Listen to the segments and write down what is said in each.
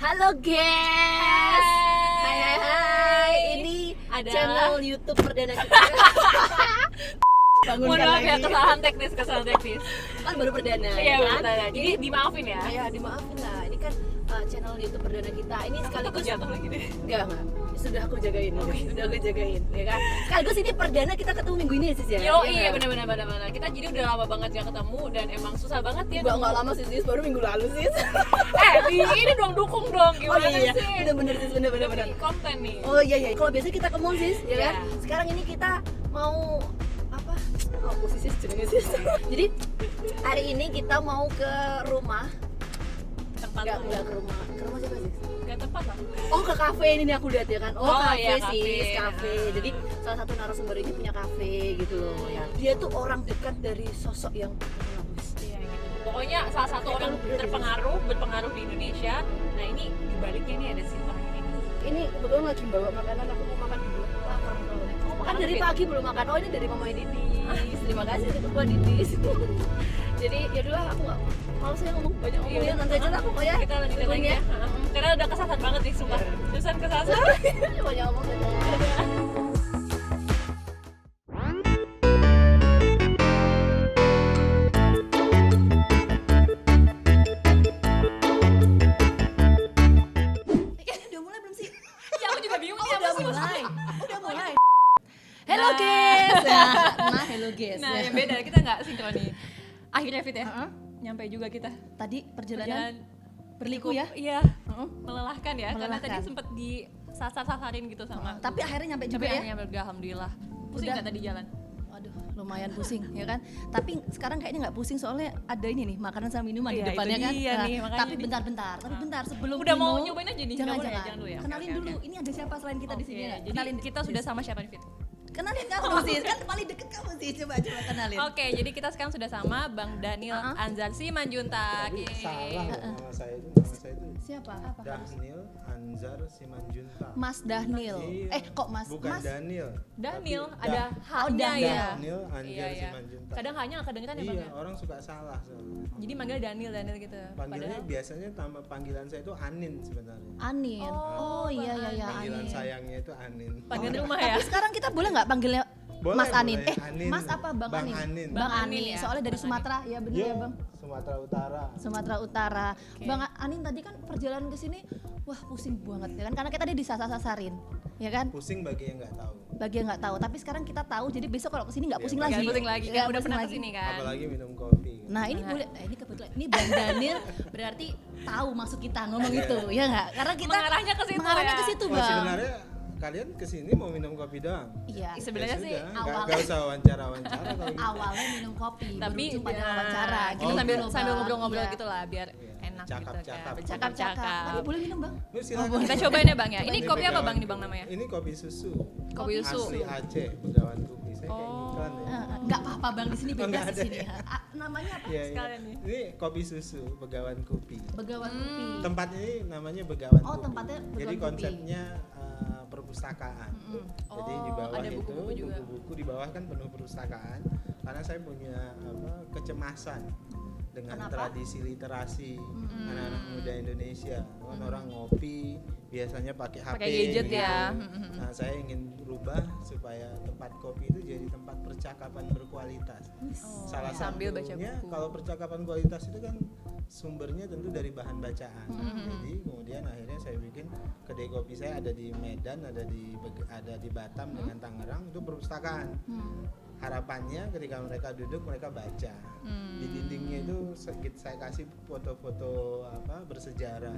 Halo guys. Hai. Ini ada channel YouTube perdana kita. Mohon maaf ya, kesalahan teknis. Kan baru perdana. Iya, kan? perdana. Jadi dimaafin ya. Ya dimaafin lah. Ini kan channel YouTube perdana kita. Ini sekaligus Aku jatuh lagi deh. Enggak. Sudah aku jagain. Sudah aku jagain, ya kan? Sekaligus ini perdana kita ketemu minggu ini sih ya. Iya benar. Kita jadi udah lama banget gak ketemu dan emang susah banget ya. Enggak lama sih, baru minggu lalu sih. Ini dong dukung dong gimana iya. sih? Bener sis, bener. Ini konten nih. Oh iya. Kalau biasa kita ke mall sis, ya kan? Iya. Sekarang ini kita mau apa? Oh, sis jenenge sis. Jadi hari ini kita mau ke rumah. Tempat Enggak ke rumah. Ke rumah siapa sis? Gak tepat lah. Oh ke kafe ini nih aku lihat ya kan. Kafe iya, sis, kafe. kafe. Jadi salah satu narasumber ini punya kafe gitu loh ya. Dia tuh orang dekat dari sosok yang bagus. Iya gitu. Pokoknya salah satu orang berpengaruh di Indonesia. Nah ini dibaliknya nih ada si orang ini. Ini kebetulan lagi bawa makanan, aku mau makan dulu. Lapar soalnya. Kan dari pagi belum makan. Oh ini dari mamanya Didis. Terima kasih untuk Mbak Didis. Jadi ya dulu aku nggak mau saya ngomong banyak ngomong ya, nanti aja lah pokoknya. Kita lanjutin lagi ya. Karena udah kesasar banget nih sumpah. Susan kesasar. Banyak ngomong aja. Udah mulai belum sih? Ya aku juga bingung Udah mulai. Hello Nah. guys. Hello guys. Nah yang beda kita nggak sinkron nih. Akhirnya Fit ya. Nyampe juga kita. Tadi perjalanan Jalan berliku ya. Iya. Melelahkan ya. Karena Melelahkan. tadi sempet disasar-sasarin gitu sama. Tapi akhirnya nyampe juga Tapi ya. akhirnya berga, alhamdulillah. Pusing Udah. nggak tadi jalan? Waduh, lumayan pusing ya kan. Tapi sekarang kayaknya nggak pusing soalnya ada ini nih makanan sama minuman di Iya, depannya itu kan. dia nih, makanya Tapi nih. bentar sebelum Udah mau minum, nyobain aja nih. Jangan Nggak boleh, jangan. jangan dulu ya. Kenalin Oke, dulu. oke. Ini ada siapa selain kita di sini ya? Jadi Kenalin. kita sudah sama siapa nih Fit? Kenalin kamu sih. Kan paling deket kamu sih. Coba kenalin. Oke, jadi kita sekarang sudah sama Bang Daniel Anzar Simanjuntak. Tapi salah loh, nama saya itu Siapa? Daniel Anzar Simanjuntak. Mas Daniel. Iya. Kok Mas? Bukan Mas. Daniel. Daniel, Tapi ada H-nya ya. Daniel Anzar Iya, iya. Simanjuntak. Kadang hanya kedengeran ya Bang Iya, ya. orang suka salah soalnya. Jadi manggil Daniel gitu. Panggilnya Padahal biasanya panggilan saya itu Anin sebenarnya. Anin. Oh iya Panggilan Anin. sayangnya itu Anin. panggilan rumah ya. Tapi sekarang kita boleh nggak panggilnya Boleh, Mas Anin? boleh. Anin. Mas apa Bang Anin? Anin. Bang Bang Anin. Anin ya. Soalnya dari Bang Sumatera, ya bener Iya, ya Bang? Sumatera Utara. Sumatera Utara. Bang Anin tadi kan perjalanan ke sini wah pusing banget ya kan karena kita tadi disasar-sasarin ya kan Pusing bagi yang nggak tahu. bagi yang nggak tahu tapi sekarang kita tahu jadi besok kalau kesini nggak Iya, pusing nggak lagi Pusing lagi Nggak kan udah pusing pernah lagi. kesini kan. Apalagi minum kopi. Nah ini boleh ini kebetulan ini Bang Daniel berarti tahu maksud kita ngomong itu ya nggak karena kita Mengarahnya ke situ mengarahnya ya. ke situ Oh, Bang sebenarnya kalian kesini mau minum kopi doang? iya Sebenarnya Ya sih sudah, awal- nggak usah wawancara kalau gitu. awalnya minum kopi Tapi berujung pada nah, wawancara kita Oh, sambil gitu, sambil Bang. ngobrol-ngobrol Iya. gitu lah biar Iya, enak gitu cakap-cakap. kan. Cakap-cakap tapi boleh minum Bang Lu silakan. Kita cobain ya Bang ya. Ini Ini kopi apa Begawan Bang nih Bang namanya? Ini kopi susu. Kopi susu. Asli Aceh, Begawan Kopi. Saya kayak Oh. iklan ya. nggak apa-apa Bang di sini Oh, bebas nggak di ada sini ya? namanya apa Iya, sekalian iya. nih. Ini kopi susu Begawan Kopi. Begawan Kopi Tempatnya ini namanya Begawan Oh, Kopi. tempatnya Begawan Jadi Kopi. konsepnya perpustakaan. Jadi di Oh, bawah ada itu buku-buku juga. buku-buku di bawah kan penuh perpustakaan. Karena saya punya kecemasan dengan Kenapa? tradisi literasi anak-anak muda Indonesia. Kan orang ngopi biasanya pakai HP. Pakai gadget gitu. ya. Nah, saya ingin rubah supaya tempat kopi itu jadi tempat percakapan berkualitas. Salah sambil baca satunya buku. kalau percakapan kualitas itu kan sumbernya tentu dari bahan bacaan. Jadi kemudian akhirnya saya bikin kedai kopi saya ada di Medan, ada di Batam dengan Tangerang itu perpustakaan. Harapannya ketika mereka duduk mereka baca. Di dindingnya itu saya kasih foto-foto bersejarah.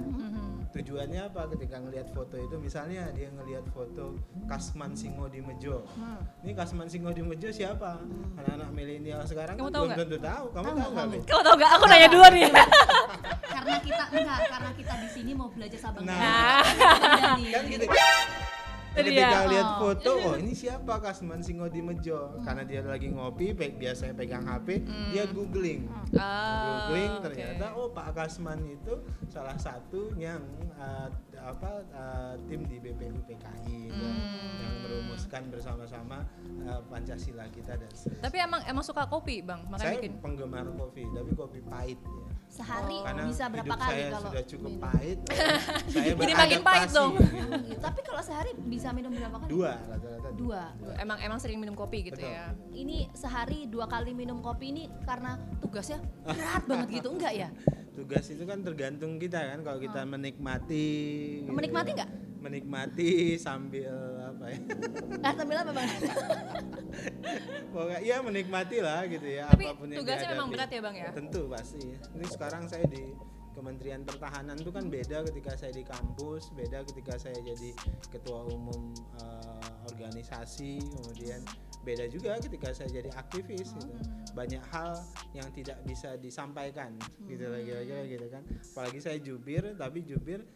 Tujuannya apa? Ketika ngelihat foto itu misalnya dia ngelihat foto Kasman Singo di Mejo. Ini Kasman Singo di Mejo siapa? Anak-anak milenial sekarang Kamu kan tahu belum nggak? tentu tahu. Kamu Tahu tahu nggak? nggak Bin? Kamu tau gak? Aku nanya dua nih. karena kita di sini mau belajar sama Bang Nah. Daniel. Bang Daniel. Kan gitu. Ketika Iya. lihat foto, oh ini siapa Kasman Singodimedjo? Karena dia lagi ngopi, biasanya pegang HP, dia googling. Googling ternyata oh Pak Kasman itu salah satu yang tim di BPUPKI yang merumuskan bersama-sama Pancasila kita dan seterusnya. Tapi emang suka kopi, Bang? Makanya Saya bikin. penggemar kopi, tapi kopi pahit ya. Sehari Karena bisa berapa hidup kali saya kalau sudah cukup minum? pahit, saya Jadi makin pahit beradaptasi, dong. gitu. Tapi kalau sehari bisa minum berapa kali? Dua rata-rata. Dua. Emang sering minum kopi gitu Betul. ya. Ini sehari 2 kali minum kopi ini karena tugasnya berat banget gitu, enggak ya? Tugas itu kan tergantung kita kan, kalau kita menikmati. gitu Menikmati ya. nggak? Menikmati sambil apa ya? Sambil apa Bang? Pokoknya ya menikmati lah gitu ya. Tapi apapun yang tugasnya memang dihadapi. berat ya, Bang ya? Tentu pasti. Ini sekarang saya di Kementerian Pertahanan itu kan beda ketika saya di kampus, beda ketika saya jadi ketua umum organisasi, kemudian beda juga ketika saya jadi aktivis gitu. Banyak hal yang tidak bisa disampaikan gitu lah kira-kira gitu kan. Apalagi saya jubir, tapi jubir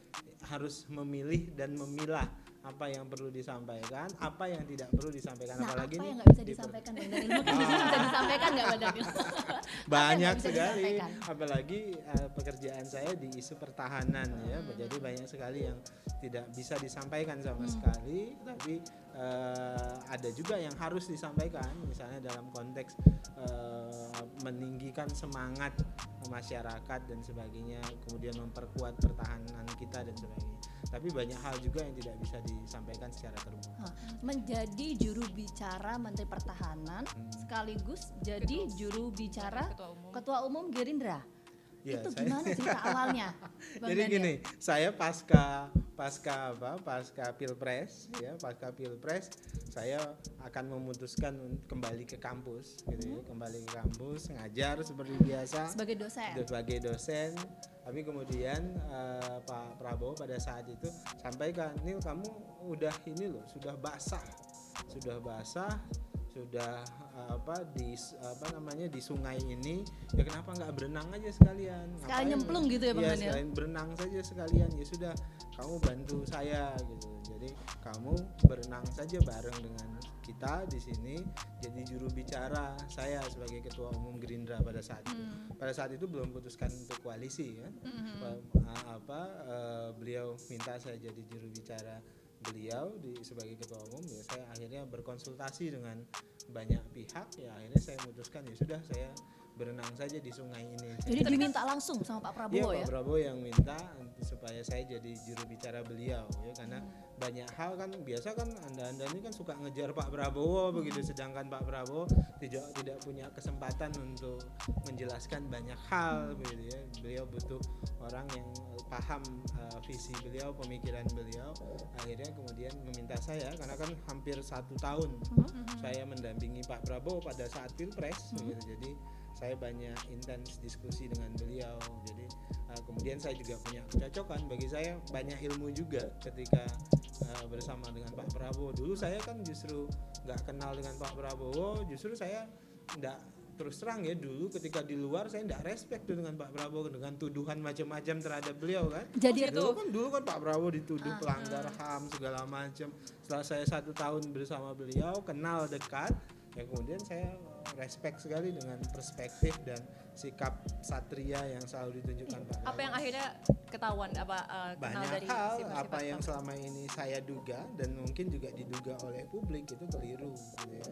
harus memilih dan memilah apa yang perlu disampaikan, apa yang tidak perlu disampaikan. Nah, apalagi apa nih yang nggak bisa di disampaikan Bang Daniel? Mungkin bisa disampaikan nggak Bang Daniel? banyak nggak bisa sekali, disampaikan? apalagi pekerjaan saya di isu pertahanan ya, jadi banyak sekali yang tidak bisa disampaikan sama sekali, tapi ada juga yang harus disampaikan, misalnya dalam konteks meninggikan semangat masyarakat dan sebagainya, kemudian memperkuat pertahanan kita dan sebagainya. Tapi banyak hal juga yang tidak bisa disampaikan secara terbuka. Menjadi juru bicara Menteri Pertahanan sekaligus jadi juru bicara Ketua Umum Gerindra. Ya, Itu gimana cerita awalnya? Bang Jadi Daniel? gini, saya pasca pilpres, saya akan memutuskan untuk kembali ke kampus, gitu ya, kembali ke kampus ngajar seperti biasa Sebagai dosen. sebagai dosen. Tapi kemudian Pak Prabowo pada saat itu sampaikan, Nil kamu udah ini loh, sudah basah, sudah di sungai ini, ya kenapa nggak berenang aja sekalian? Sekalian Ngapain? nyemplung gitu ya Bang Iya, Daniel? sekalian berenang saja sekalian, ya sudah kamu bantu saya gitu. Jadi kamu berenang saja bareng dengan kita di sini, jadi juru bicara saya sebagai ketua umum Gerindra pada saat itu. Pada saat itu belum putuskan untuk koalisi ya. Beliau minta saya jadi juru bicara beliau sebagai ketua umum, ya saya akhirnya berkonsultasi dengan banyak pihak, ya akhirnya saya memutuskan ya sudah saya berenang saja di sungai ini. Jadi diminta langsung sama Pak Prabowo Iya, ya? Pak Prabowo yang minta supaya saya jadi juru bicara beliau ya, karena banyak hal kan biasa kan anda ini kan suka ngejar Pak Prabowo begitu, sedangkan Pak Prabowo tidak punya kesempatan untuk menjelaskan banyak hal begitu ya. Beliau butuh orang yang paham visi beliau, pemikiran beliau. Akhirnya kemudian meminta saya, karena kan hampir 1 tahun saya mendampingi Pak Prabowo pada saat pilpres begitu. Jadi saya banyak intens diskusi dengan beliau. Jadi kemudian saya juga punya kecocokan, bagi saya banyak ilmu juga ketika bersama dengan Pak Prabowo. Dulu saya kan justru nggak kenal dengan Pak Prabowo, justru saya nggak, terus terang ya, dulu ketika di luar saya nggak respect tuh dengan Pak Prabowo, dengan tuduhan macam-macam terhadap beliau kan. Jadi Dulu kan Pak Prabowo dituduh pelanggar HAM segala macam. Setelah saya 1 tahun bersama beliau, kenal dekat, ya kemudian saya respect sekali dengan perspektif dan sikap satria yang selalu ditunjukkan Pak Prabowo. Apa yang akhirnya ketahuan kenal Banyak dari hal sifat-sifat apa yang Bang? selama ini saya duga dan mungkin juga diduga oleh publik itu keliru gitu ya.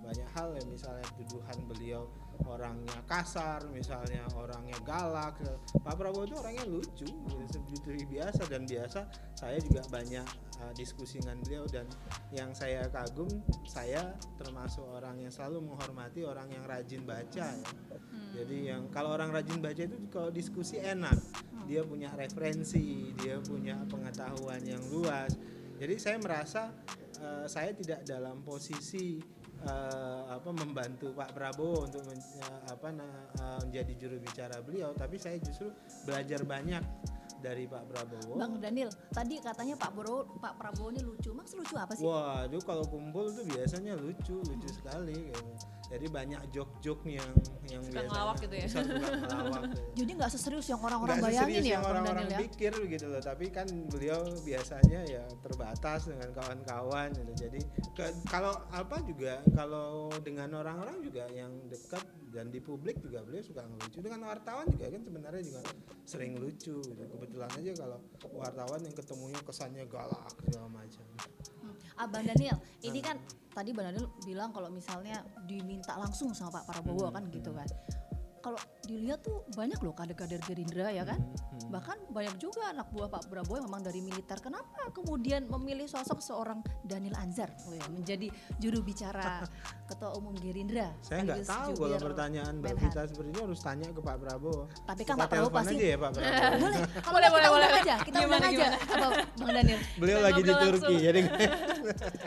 Banyak hal yang misalnya tuduhan beliau orangnya kasar, misalnya orangnya galak. Pak Prabowo itu orangnya lucu gitu, seperti biasa, dan biasa saya juga banyak diskusi dengan beliau, dan yang saya kagum, saya termasuk orang yang selalu menghormati orang yang rajin baca ya. Jadi yang kalau orang rajin baca itu kalau diskusi enak, dia punya referensi, dia punya pengetahuan yang luas. Jadi saya merasa saya tidak dalam posisi membantu Pak Prabowo untuk menjadi juru bicara beliau, tapi saya justru belajar banyak dari Pak Prabowo. Bang Daniel, tadi katanya Pak Prabowo ini lucu. Maksud lucu apa sih? Wah, itu kalau kumpul tuh biasanya lucu sekali gitu. Jadi banyak joke-joke yang Suka biasanya ngelawak gitu ya? suka ngelawak. Jadi nggak seserius yang orang-orang Nggak bayangin seserius ya, yang Bang orang-orang Daniel ya. pikir gitu loh. Tapi kan beliau biasanya ya terbatas dengan kawan-kawan gitu. Jadi kalau dengan orang-orang juga yang dekat dan di publik juga beliau suka ngelucu. Dengan wartawan juga kan sebenarnya juga sering lucu gitu. Kebetulan aja kalau wartawan yang ketemunya kesannya galak segala macam. Bang Daniel, ini kan tadi Bang Daniel bilang kalau misalnya diminta langsung sama Pak Prabowo kan gitu kan. Kalau dilihat tuh banyak loh kader-kader Gerindra ya kan. Bahkan banyak juga anak buah Pak Prabowo yang memang dari militer. Kenapa kemudian memilih sosok seorang Daniel Anzar menjadi juru bicara Ketua Umum Gerindra? Saya nggak sekaligus tahu kalau jubir pertanyaan Mbak Menhan. Vita seperti ini harus tanya ke Pak Prabowo. Tapi kan Kita Pak Prabowo telepon pasti aja ya Pak Prabowo. boleh. Kalau Boleh, kita boleh. undang aja, kita undang aja apa Bang Daniel. Beliau Kita lagi di ngobrol Turki langsung. jadi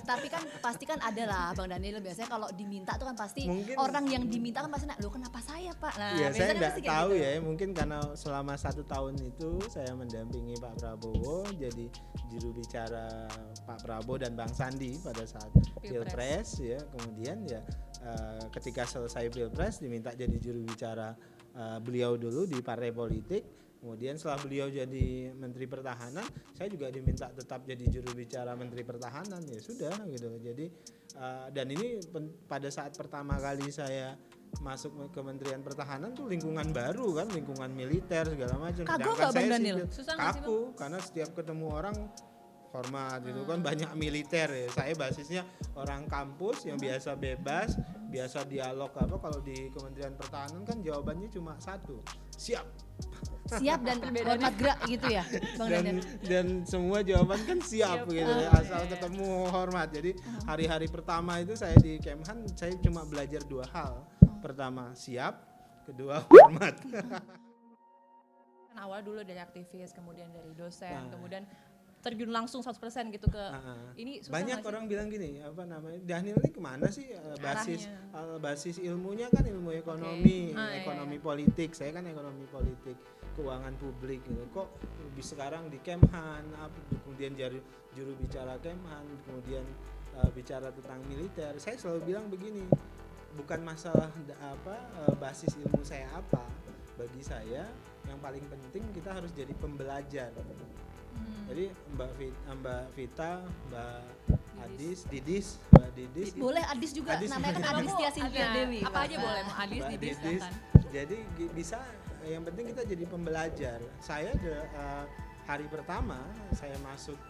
Tapi kan pasti kan ada lah Bang Daniel, biasanya kalau diminta tuh kan pasti Mungkin- orang yang diminta kan pasti loh kenapa saya Pak? Nah, ya saya biasanya nggak pasti kayak tahu gitu. ya, mungkin karena selama 1 tahun itu saya mendampingi Pak Prabowo jadi juru bicara Pak Prabowo dan Bang Sandi pada saat Pilpres ya. Kemudian ya ketika selesai Pilpres diminta jadi juru bicara beliau dulu di partai politik. Kemudian setelah beliau jadi Menteri Pertahanan, saya juga diminta tetap jadi juru bicara Menteri Pertahanan, ya sudah gitu. Jadi dan ini pada saat pertama kali saya masuk ke Kementerian Pertahanan tuh lingkungan baru kan, lingkungan militer segala macam. Kaku Sedangkan nggak, Bang saya Daniel? sipil. Susah nggak sih, Kaku karena setiap ketemu orang hormat gitu kan, banyak militer ya. Saya basisnya orang kampus yang biasa bebas, biasa dialog apa. Kalau di Kementerian Pertahanan kan jawabannya cuma satu, siap. Siap dan hormat gerak gitu ya Bang Daniel. dan semua jawaban kan siap gitu ya, asal ketemu hormat. Jadi hari-hari pertama itu saya di Kemhan saya cuma belajar 2 hal. Pertama siap, kedua hormat. Kan awal dulu dari aktivis, kemudian dari dosen, Nah. kemudian terjun langsung 100% gitu ke ini susah Banyak nggak sih? orang bilang gini, apa namanya, Daniel ini kemana sih, basis ilmunya kan ilmu ekonomi, ekonomi politik. Saya kan ekonomi politik, keuangan publik gitu. Kok sekarang di Kemhan, kemudian jadi juru bicara Kemhan, kemudian bicara tentang militer. Saya selalu bilang begini, bukan masalah basis ilmu saya apa. Bagi saya yang paling penting kita harus jadi pembelajar. Jadi Mbak Vita, Mbak Didis. Boleh Adis juga, Adis. namanya kan Adis Tia Cynthia Dewi. Apa aja boleh, mau Adis, Mbak Didis, Didis. silakan. Jadi bisa, yang penting kita jadi pembelajar. Saya hari pertama saya masuk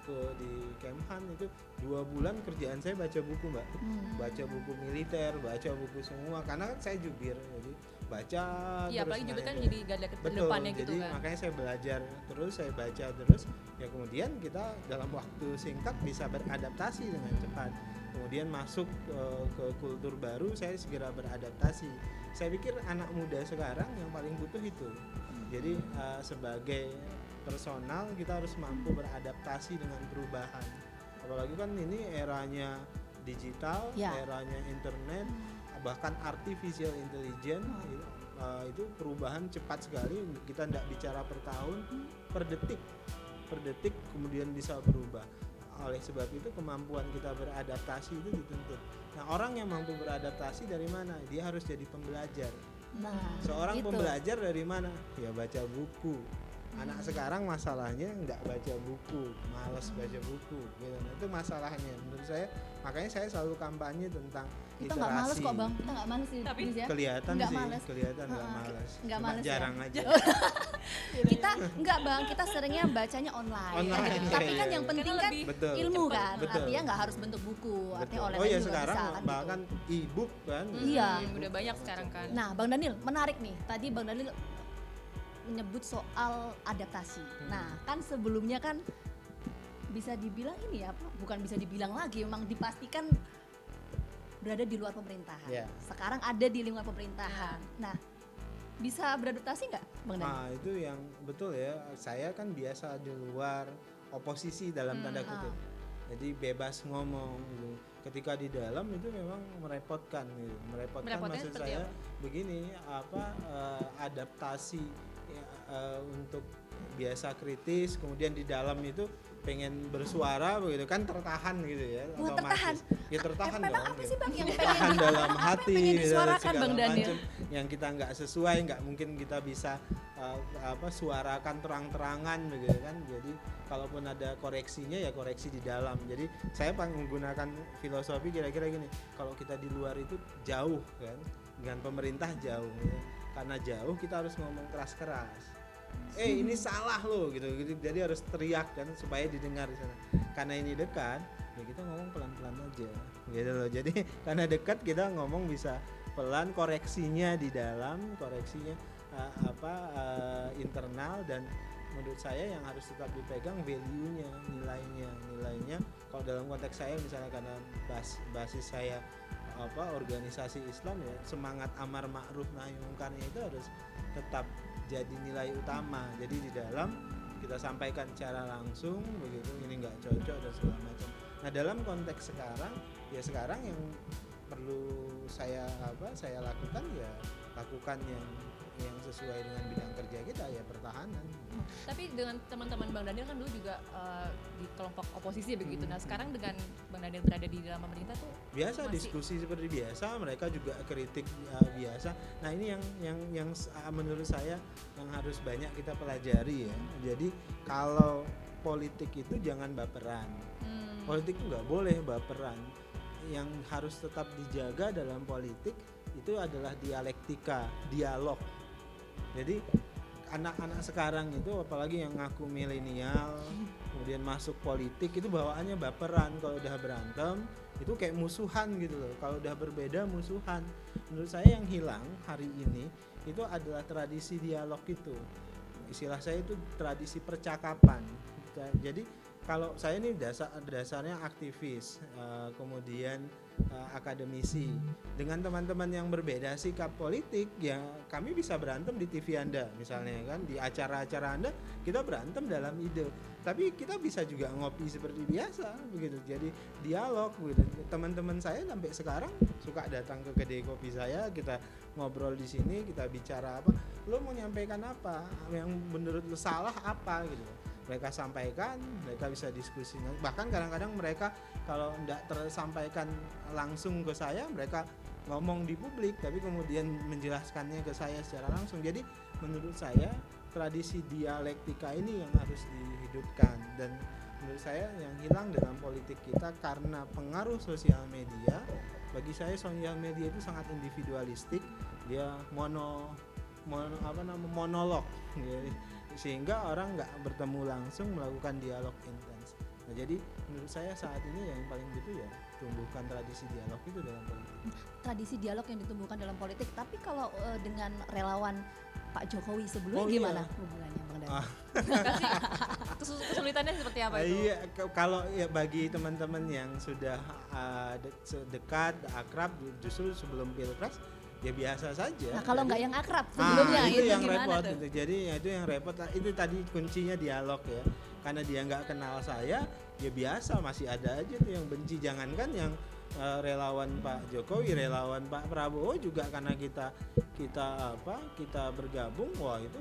di Kemhan itu 2 bulan kerjaan saya baca buku, Mbak. Baca buku militer, baca buku semua, karena kan saya jubir, jadi baca Iya, terus. apalagi juga nah kan itu. jadi garda depannya gitu Jadi kan. makanya saya belajar terus, saya baca terus, ya kemudian kita dalam waktu singkat bisa beradaptasi dengan cepat. Kemudian masuk ke kultur baru, saya segera beradaptasi. Saya pikir anak muda sekarang yang paling butuh itu. Jadi sebagai personal kita harus mampu beradaptasi dengan perubahan. Apalagi kan ini eranya digital, eranya internet, bahkan artificial intelligence. Itu perubahan cepat sekali. Kita tidak bicara per tahun, per detik kemudian bisa berubah. Oleh sebab itu kemampuan kita beradaptasi itu dituntut. Nah, orang yang mampu beradaptasi dari mana? Dia harus jadi pembelajar. Nah, Seorang gitu. pembelajar dari mana? Ya baca buku. Anak sekarang masalahnya nggak baca buku, malas baca buku gitu. Nah, itu masalahnya menurut saya. Makanya saya selalu kampanye tentang Kita literasi. nggak males kok Bang, kita nggak males sih. Tapi ya. Kelihatan Nggak sih, males. kelihatan nggak males. nggak Cuma males ya? jarang aja. Kita enggak Bang, kita seringnya bacanya online. Online, Tapi iya, kan iya. yang penting Karena kan lebih Betul. ilmu cepat. kan. Betul. Artinya nggak harus bentuk buku, artinya Betul. online Oh ya juga sekarang bisa kan bahkan gitu. e-book kan. Iya. Udah banyak sekarang kan. Nah, Bang Daniel, menarik nih. Tadi Bang Daniel menyebut soal adaptasi. Nah, kan sebelumnya kan bisa dibilang ini ya, bukan bisa dibilang lagi, memang dipastikan berada di luar pemerintahan. Iya. Sekarang ada di lingkungan pemerintahan. Nah, bisa beradaptasi nggak, Bang Daniel? Nah, itu yang betul ya. Saya kan biasa di luar oposisi dalam tanda kutip. Jadi bebas ngomong gitu. Ketika di dalam itu memang merepotkan gitu. Merepotkan Merepotkan maksud seperti saya apa? begini, adaptasi untuk biasa kritis, kemudian di dalam itu pengen bersuara begitu kan, tertahan gitu ya, Wah, otomatis. Ya tertahan memang dong. apa gitu. sih Bang yang Tertahan dalam hati pengen gitu, disuarakan, segala Bang Daniel? macam yang kita nggak sesuai, nggak mungkin kita bisa suarakan terang-terangan begitu kan. Jadi kalaupun ada koreksinya ya koreksi di dalam. Jadi saya menggunakan filosofi kira-kira gini, kalau kita di luar itu jauh kan dengan pemerintah jauh ya. Karena jauh kita harus ngomong keras-keras, ini salah loh gitu, jadi harus teriak kan supaya didengar di sana. Karena ini dekat ya kita ngomong pelan-pelan aja gitu loh. Jadi karena dekat kita ngomong bisa pelan, koreksinya di dalam, koreksinya internal. Dan menurut saya yang harus tetap dipegang value-nya, nilainya. Kalau dalam konteks saya misalnya karena basis saya organisasi Islam ya, semangat amar ma'ruf nahi mungkarnya itu harus tetap jadi nilai utama. Jadi di dalam kita sampaikan secara langsung begitu, ini nggak cocok dan segala macam. Nah dalam konteks sekarang yang perlu saya lakukan ya lakukan yang sesuai dengan bidang kerja kita ya pertahanan. Tapi dengan teman-teman Bang Daniel kan dulu juga di kelompok oposisi begitu. Nah sekarang dengan Bang Daniel berada di dalam pemerintah tuh biasa diskusi seperti biasa, mereka juga kritik biasa. Nah ini yang menurut saya yang harus banyak kita pelajari ya. Jadi kalau politik itu jangan baperan. Politik itu nggak boleh baperan. Yang harus tetap dijaga dalam politik itu adalah dialektika, dialog. Jadi anak-anak sekarang itu apalagi yang ngaku milenial kemudian masuk politik itu bawaannya baperan. Kalau udah berantem itu kayak musuhan gitu loh, kalau udah berbeda musuhan. Menurut saya yang hilang hari ini itu adalah tradisi dialog itu, istilah saya itu tradisi percakapan. Jadi kalau saya ini dasarnya aktivis, kemudian akademisi. Dengan teman-teman yang berbeda sikap politik, ya kami bisa berantem di TV Anda misalnya kan, di acara-acara Anda kita berantem dalam ide. Tapi kita bisa juga ngopi seperti biasa begitu. Jadi dialog begitu. Teman-teman saya sampai sekarang suka datang ke kedai kopi saya, kita ngobrol di sini, kita bicara apa, lo mau nyampaikan apa, yang menurut lo salah apa gitu. Mereka sampaikan, mereka bisa diskusi. Bahkan kadang-kadang mereka kalau tidak tersampaikan langsung ke saya, mereka ngomong di publik, tapi kemudian menjelaskannya ke saya secara langsung. Jadi menurut saya tradisi dialektika ini yang harus dihidupkan. Dan menurut saya yang hilang dalam politik kita karena pengaruh sosial media. Bagi saya sosial media itu sangat individualistik, dia monolog. Sehingga orang nggak bertemu langsung melakukan dialog intens. Nah jadi menurut saya saat ini yang paling butuh ya tumbuhkan tradisi dialog itu dalam politik. Tradisi dialog yang ditumbuhkan dalam politik. Tapi kalau dengan relawan Pak Jokowi sebelumnya gimana hubungannya Bang Daniel? Kesulitannya seperti apa itu? Iya, kalau ya bagi teman-teman yang sudah dekat, akrab, justru sebelum Pilpres ya biasa saja. Nah kalau nggak yang akrab sebelumnya itu yang gimana repot tuh? gitu. Jadi itu yang repot. Itu tadi kuncinya dialog ya. Karena dia nggak kenal saya, ya biasa masih ada aja tuh yang benci. Jangankan yang relawan Pak Jokowi, relawan Pak Prabowo juga karena kita bergabung, wah itu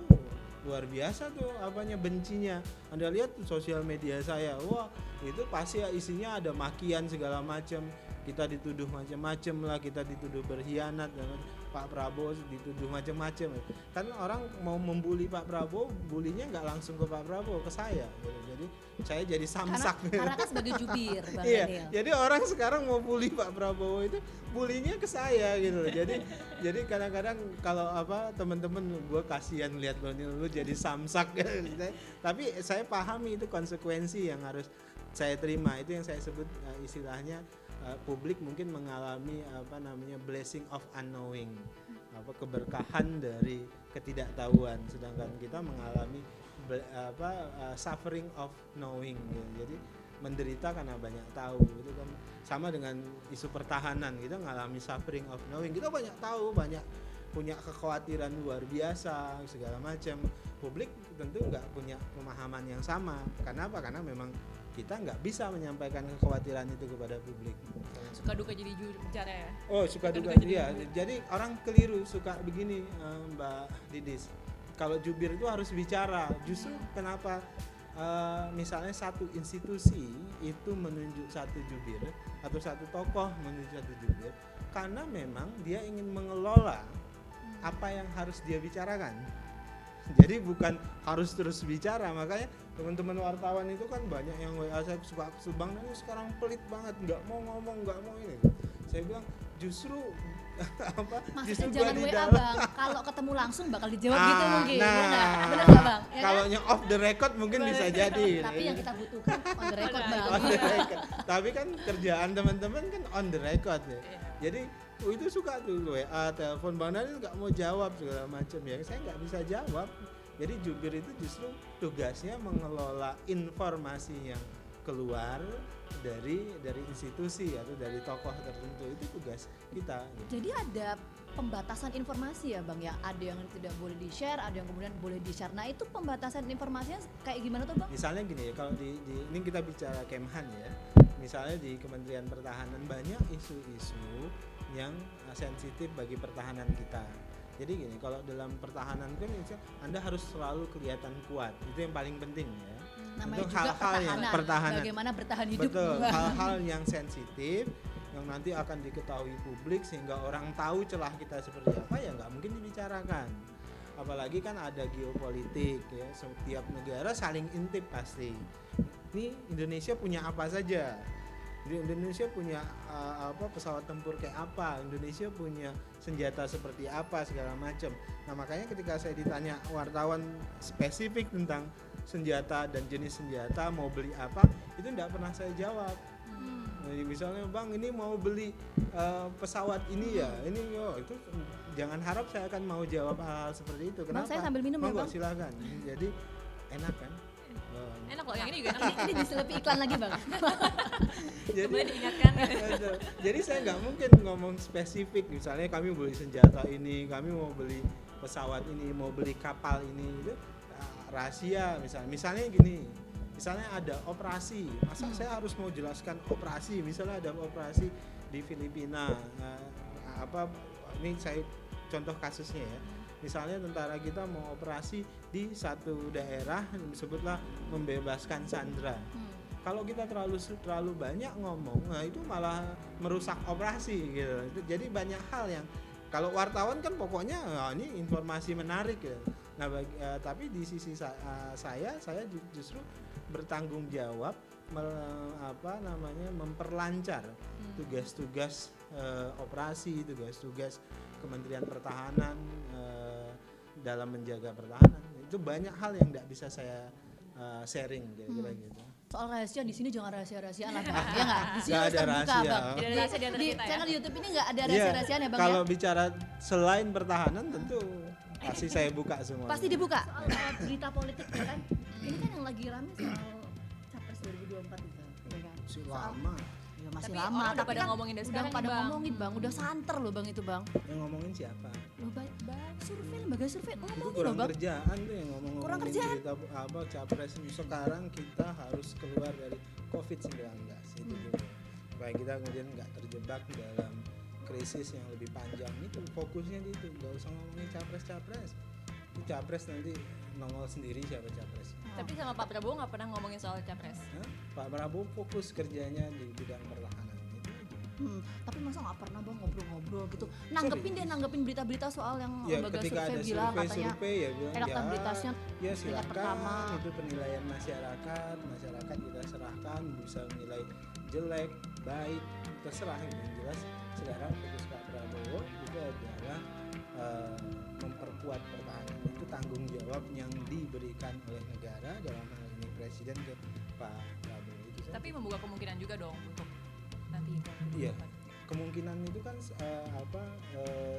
luar biasa tuh bencinya. Anda lihat tuh sosial media saya, wah itu pasti isinya ada makian segala macam. Kita dituduh macam-macam lah, kita dituduh berkhianat, dan Pak Prabowo dituduh macam-macam. Kan orang mau membuli Pak Prabowo, bulinya nggak langsung ke Pak Prabowo, ke saya. Jadi saya jadi samsak. Karena kan sebagai jubir, Bang iya, Daniel. jadi orang sekarang mau bully Pak Prabowo itu bulinya ke saya gitu. Jadi kadang-kadang kalau teman-teman gue kasihan lihat lu jadi samsak gitu. Tapi saya pahami itu konsekuensi yang harus saya terima. Itu yang saya sebut istilahnya publik mungkin mengalami blessing of unknowing, keberkahan dari ketidaktahuan, sedangkan kita mengalami suffering of knowing gitu. Jadi menderita karena banyak tahu. Itu kan sama dengan isu pertahanan, kita mengalami suffering of knowing, kita banyak tahu, banyak punya kekhawatiran luar biasa segala macam. Publik tentu nggak punya pemahaman yang sama. Kenapa? Karena memang kita nggak bisa menyampaikan kekhawatiran itu kepada publik. Suka duka jadi juru bicara ya? Oh suka duka iya. Jadi orang keliru suka begini, Mbak Didis. kalau jubir itu harus bicara. Justru kenapa misalnya satu institusi itu menunjuk satu jubir atau satu tokoh menunjuk satu jubir, karena memang dia ingin mengelola apa yang harus dia bicarakan. Jadi bukan harus terus bicara. Makanya teman-teman wartawan itu kan banyak yang WA saya suka kesel, Bang Daniel sekarang pelit banget, nggak mau ngomong, nggak mau ini. Saya bilang justru apa? Maksudnya Justru gua jangan di WA dalam. Bang, kalau ketemu langsung bakal dijawab gitu mungkin. Nah, Bener nggak Bang? Ya kalau kan? yang off the record mungkin bisa jadi. Tapi yang kita butuhkan on the record Bang. On the record. Tapi kan kerjaan teman-teman kan on the record ya. Iya. Jadi itu suka tuh WA, telepon Bang Daniel nggak mau jawab segala macam ya. Saya nggak bisa jawab. Jadi jubir itu justru tugasnya mengelola informasi yang keluar dari institusi atau dari tokoh tertentu. Itu tugas kita. Gitu. Jadi ada pembatasan informasi ya Bang ya. Ada yang tidak boleh di-share, ada yang kemudian boleh di-share. Nah, itu pembatasan informasinya kayak gimana tuh Bang? Misalnya gini ya, kalau di ini kita bicara Kemhan ya. Misalnya di Kementerian Pertahanan banyak isu-isu yang sensitif bagi pertahanan kita. Jadi gini, kalau dalam pertahanan kan Anda harus selalu kelihatan kuat. Itu yang paling penting ya. Namanya Untuk juga hal-hal yang pertahanan. Bagaimana bertahan hidup. Betul, hal-hal yang sensitif yang nanti akan diketahui publik sehingga orang tahu celah kita seperti apa ya nggak mungkin dibicarakan. Apalagi kan ada geopolitik ya, setiap negara saling intip pasti. Ini Indonesia punya apa saja? Di Indonesia punya pesawat tempur kayak apa, Indonesia punya senjata seperti apa, segala macam. Nah makanya ketika saya ditanya wartawan spesifik tentang senjata dan jenis senjata, mau beli apa, itu tidak pernah saya jawab. Jadi misalnya Bang ini mau beli pesawat ini ya, ini itu jangan harap saya akan mau jawab hal seperti itu. Kenapa? Bang, saya sambil minum ya Bang. Silakan. Jadi enak kan? Enak loh, yang ini juga enak. Ini diselepi iklan lagi Bang. Jadi Boleh diingatkan. Jadi saya nggak mungkin ngomong spesifik. Misalnya kami beli senjata ini, kami mau beli pesawat ini, mau beli kapal ini, itu rahasia. Misalnya gini, misalnya ada operasi, masa saya harus mau jelaskan operasi? Misalnya ada operasi di Filipina, ini saya contoh kasusnya ya. Misalnya tentara kita mau operasi di satu daerah, disebutlah membebaskan sandera. Kalau kita terlalu banyak ngomong, nah itu malah merusak operasi gitu. Jadi banyak hal yang kalau wartawan kan pokoknya ini informasi menarik ya. Nah tapi di sisi saya justru bertanggung jawab memperlancar tugas-tugas operasi, tugas-tugas Kementerian Pertahanan dalam menjaga pertahanan. Itu banyak hal yang tidak bisa saya sharing kira-kira gitu. Soal rahasia di sini jangan rahasia-rahasiaan lah Bang. Ya enggak? Di sini Nggak harus ada terbuka rahasia. Bang. Tidak ada rahasia di antara Di kita ya. channel YouTube ini enggak ada rahasia-rahasiaan ya Bang Kalau ya? bicara selain pertahanan tentu pasti saya buka semua. Pasti dibuka. Soal berita politik ya kan. Ini kan yang lagi rame soal Capres 2024 itu. Ya kan? Masih lama. Ya masih Tapi lama, orang udah tapi pada kan ngomongin dari udah sekarang pada nih, Bang. ngomongin Bang, udah santer loh Bang itu Bang. Yang ngomongin siapa? Loh survei, lembaga survei Itu ngomongin loh kurang Bang. kerjaan tuh yang ngomong Kurang kerjaan. berita capres sekarang kita harus keluar dari COVID-19 itu dulu. Supaya kita kemudian nggak terjebak dalam krisis yang lebih panjang. Itu fokusnya di itu, nggak usah ngomongin capres. Itu capres nanti nongol sendiri siapa capres. Tapi sama Pak Prabowo nggak pernah ngomongin soal capres. Pak Prabowo fokus kerjanya di bidang pertahanan itu aja. Tapi masa nggak pernah Bang ngobrol-ngobrol gitu. Nanggepin berita-berita soal yang Ya lembaga ketika survei ada bilang katanya survei ya bilang elektabilitasnya ya tingkat silakan pertama. itu penilaian masyarakat kita serahkan bisa menilai jelek baik terserah gitu. Yang jelas sekarang fokus Pak Prabowo itu adalah memperkuat pertahanan, itu tanggung jawab yang diberikan oleh negara dalam hal ini presiden ke Pak Prabowo itu saja. Tapi membuka kemungkinan juga dong untuk nanti Iya, kemungkinan itu kan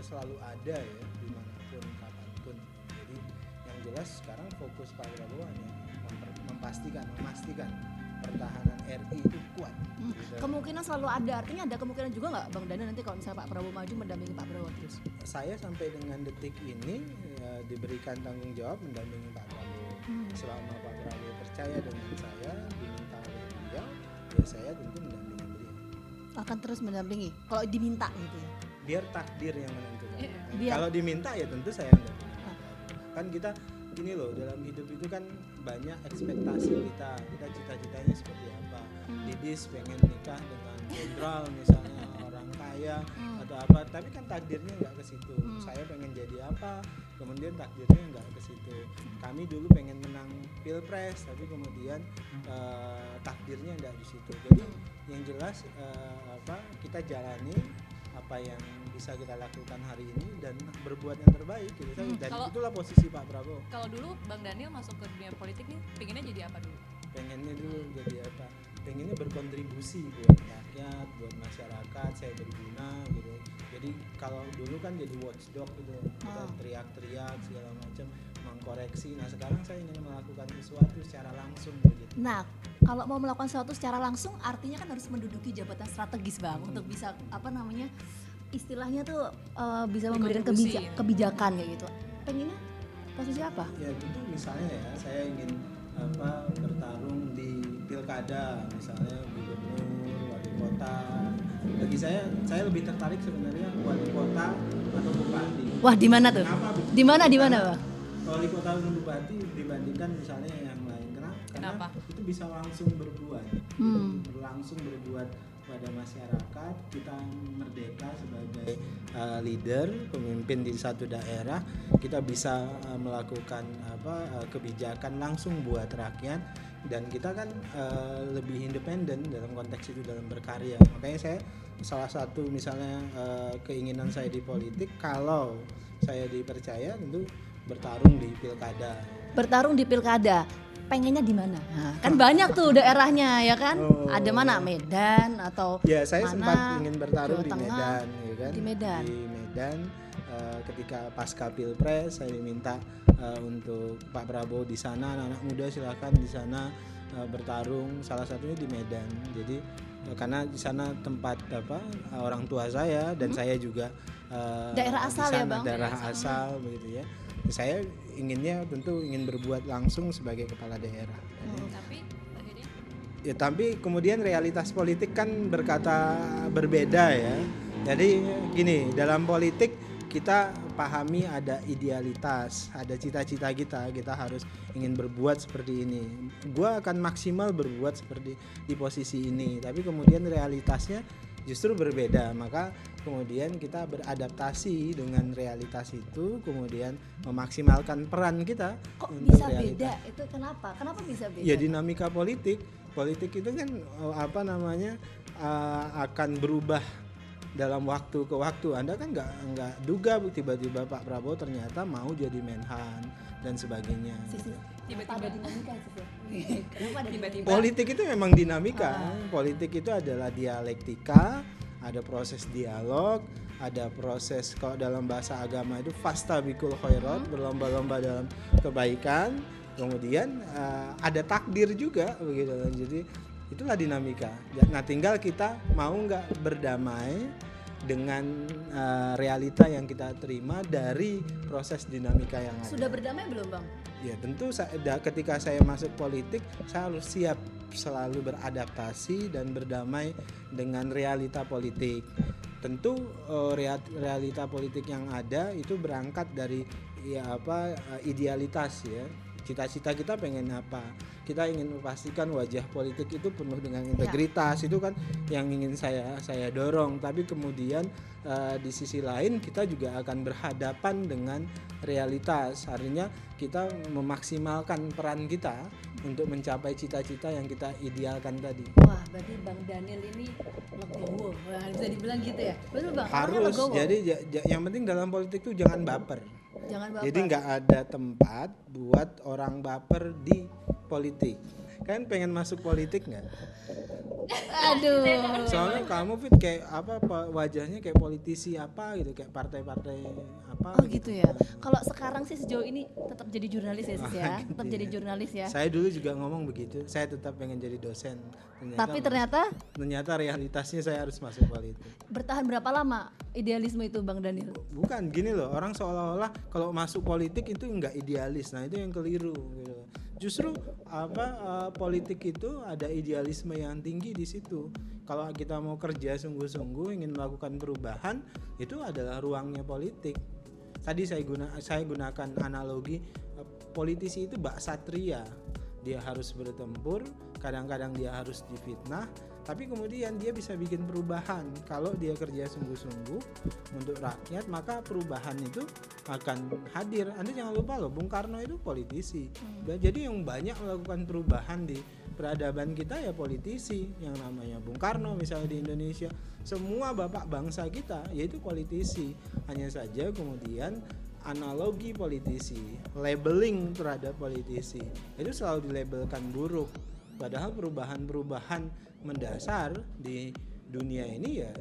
selalu ada ya dimanapun kapanpun. Jadi yang jelas sekarang fokus Pak Prabowo hanya memastikan pertahanan RI itu kuat. Gitu. Kemungkinan selalu ada, artinya ada kemungkinan juga nggak Bang Daniel nanti kalau misalnya Pak Prabowo maju mendampingi Pak Prabowo terus? Saya sampai dengan detik ini diberikan tanggung jawab mendampingi Pak Prabowo. Selama Pak Prabowo percaya dengan saya, diminta oleh beliau, ya saya tentu mendampingi beliau. Akan terus mendampingi kalau diminta gitu ya. Biar takdir yang menentukan. Biar- Kalau diminta ya tentu saya mendampingi Pak Prabowo. Kan kita gini loh, dalam hidup itu kan banyak ekspektasi kita cita-citanya seperti apa. Didis pengen nikah dengan jenderal misalnya, orang kaya atau apa, tapi kan takdirnya nggak ke situ. Saya pengen jadi apa, kemudian takdirnya nggak ke situ. Kami dulu pengen menang pilpres, tapi kemudian takdirnya nggak di situ. Jadi yang jelas kita jalani apa yang bisa kita lakukan hari ini dan berbuat yang terbaik gitu. Dan itulah posisi Pak Prabowo. Kalau dulu Bang Daniel masuk ke dunia politik nih, pengennya jadi apa dulu? Pengennya dulu jadi apa? Pengennya berkontribusi buat rakyat, buat masyarakat, saya berguna gitu. Jadi kalau dulu kan jadi watchdog gitu, kita teriak-teriak segala macam, mengkoreksi. Nah sekarang saya ingin melakukan sesuatu secara langsung gitu. Nah, kalau mau melakukan sesuatu secara langsung artinya kan harus menduduki jabatan strategis Bang, untuk bisa istilahnya tuh bisa memberikan kebijakan kayak gitu. Pengennya posisi apa? Ya gitu, misalnya ya saya ingin bertarung di pilkada, misalnya gubernur, wali kota. Bagi saya lebih tertarik sebenarnya wali kota atau bupati. Wah, di mana tuh? Di mana Bang? Wali kota dan bupati dibandingkan misalnya yang lain. Karena itu bisa langsung berbuat, langsung berbuat pada masyarakat. Kita merdeka sebagai leader, pemimpin di satu daerah, kita bisa melakukan kebijakan langsung buat rakyat, dan kita kan lebih independen dalam konteks itu, dalam berkarya. Makanya saya salah satu misalnya keinginan saya di politik, kalau saya dipercaya tentu bertarung di pilkada. Bertarung di pilkada. Pengennya di mana? Nah, kan banyak tuh daerahnya ya kan? Ada mana? Medan atau ya, saya mana? sempat ingin bertarung Jawa di Tengah, Medan, ya kan? Di Medan. Di Medan ketika pasca Pilpres saya diminta untuk Pak Prabowo di sana, anak-anak muda silakan di sana bertarung, salah satunya di Medan. Jadi karena di sana tempat orang tua saya dan saya juga daerah asal sana, ya Bang? Daerah asal begitu ya. Saya inginnya tentu ingin berbuat langsung sebagai kepala daerah. Tapi akhirnya? Ya, tapi kemudian realitas politik kan berkata berbeda ya. Jadi gini, dalam politik kita pahami ada idealitas, ada cita-cita kita harus ingin berbuat seperti ini. Gua akan maksimal berbuat seperti di posisi ini, tapi kemudian realitasnya justru berbeda. Maka kemudian kita beradaptasi dengan realitas itu, kemudian memaksimalkan peran kita. Kok untuk bisa realitas. beda? Itu kenapa bisa beda? Ya dinamika politik itu kan akan berubah dalam waktu ke waktu. Anda kan nggak duga tiba-tiba Pak Prabowo ternyata mau jadi Menhan dan sebagainya. Tiba-tiba ada dinamika sih. Kenapa ada tiba-tiba? Politik itu memang dinamika. Politik itu adalah dialektika, ada proses dialog, ada proses, kalau dalam bahasa agama itu fastabiqul khairat, berlomba-lomba dalam kebaikan. Kemudian ada takdir juga begitu. Jadi itulah dinamika. Nah, tinggal kita mau nggak berdamai dengan realita yang kita terima dari proses dinamika yang ada. Sudah berdamai belum Bang? Ya tentu ketika saya masuk politik, saya harus siap selalu beradaptasi dan berdamai dengan realita politik. Tentu realita politik yang ada itu berangkat dari idealitas ya. Cita-cita kita pengen apa? Kita ingin memastikan wajah politik itu penuh dengan integritas, itu kan yang ingin saya dorong. Tapi kemudian di sisi lain kita juga akan berhadapan dengan realitas. Artinya kita memaksimalkan peran kita untuk mencapai cita-cita yang kita idealkan tadi. Wah, berarti Bang Daniel ini legowo. Wah, bisa dibilang gitu ya? Betul Bang? Harus. Jadi yang penting dalam politik itu jangan baper. Jangan baper. Jadi nggak ada tempat buat orang baper di politik. Kan pengen masuk politik nggak? Aduh. Soalnya kamu Fit kayak wajahnya kayak politisi apa gitu, kayak partai-partai apa. Oh gitu ya. Kalau sekarang sih sejauh ini tetap jadi jurnalis ya Sis ya. Gitu Tetap ya. jadi jurnalis ya. Saya dulu juga ngomong begitu. Saya tetap pengen jadi dosen. Tapi ternyata realitasnya saya harus masuk politik. bertahan berapa lama idealisme itu Bang Daniel? Bukan gini loh, orang seolah-olah kalau masuk politik itu nggak idealis. Nah itu yang keliru gitu. Justru politik itu ada idealisme yang tinggi di situ. Kalau kita mau kerja sungguh-sungguh ingin melakukan perubahan, itu adalah ruangnya politik. Tadi saya gunakan analogi politisi itu bak satria, dia harus bertempur, kadang-kadang dia harus difitnah, tapi kemudian dia bisa bikin perubahan. Kalau dia kerja sungguh-sungguh untuk rakyat, maka perubahan itu akan hadir. Anda jangan lupa loh, Bung Karno itu politisi. Jadi yang banyak melakukan perubahan di peradaban kita ya politisi, yang namanya Bung Karno misalnya di Indonesia. Semua bapak bangsa kita yaitu politisi. Hanya saja kemudian analogi politisi, labeling terhadap politisi itu selalu dilabelkan buruk. Padahal perubahan-perubahan mendasar di dunia ini ya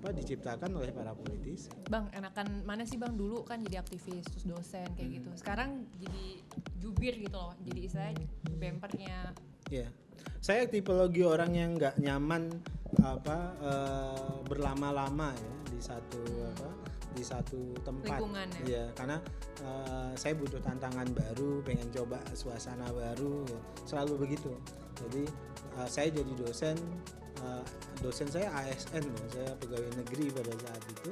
diciptakan oleh para politisi. Bang, enakan mana sih Bang dulu kan jadi aktivis terus dosen kayak gitu. Sekarang jadi jubir gitu loh. Jadi istilahnya bempernya. Ya. Saya tipologi orang yang nggak nyaman berlama-lama ya di satu tempat. Lingkungan ya. Ya, karena saya butuh tantangan baru, pengen coba suasana baru ya. Selalu begitu. Jadi saya jadi dosen saya ASN loh, saya pegawai negeri pada saat itu,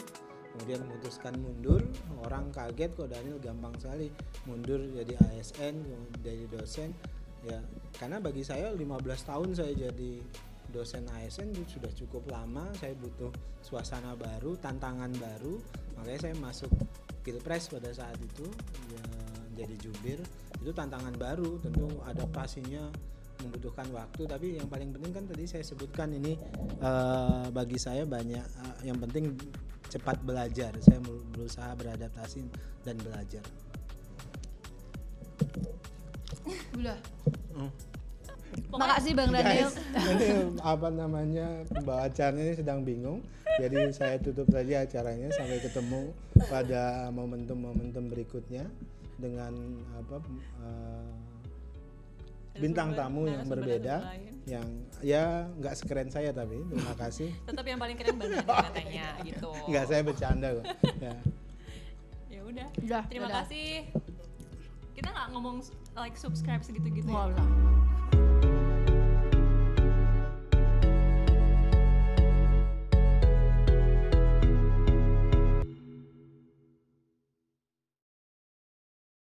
kemudian memutuskan mundur. Orang kaget kok Daniel gampang sekali mundur jadi ASN, jadi dosen ya, karena bagi saya 15 tahun saya jadi dosen ASN itu sudah cukup lama. Saya butuh suasana baru, tantangan baru, makanya saya masuk Pilpres pada saat itu ya, jadi jubir. Itu tantangan baru, tentu adaptasinya membutuhkan waktu, tapi yang paling penting kan tadi saya sebutkan ini bagi saya banyak yang penting cepat belajar. Saya berusaha beradaptasi dan belajar. Udah. Makasih Bang Daniel. Ini pembawa acara ini sedang bingung, jadi saya tutup saja acaranya. Sampai ketemu pada momentum-momentum berikutnya dengan bintang tamu yang berbeda, yang ya nggak sekeren saya, tapi terima kasih. Tetap yang paling keren Bang Daniel katanya gitu. Nggak, saya bercanda kok. Ya udah. Terima kasih. Kita nggak ngomong like, subscribe segitu-gitu ya. Wallah.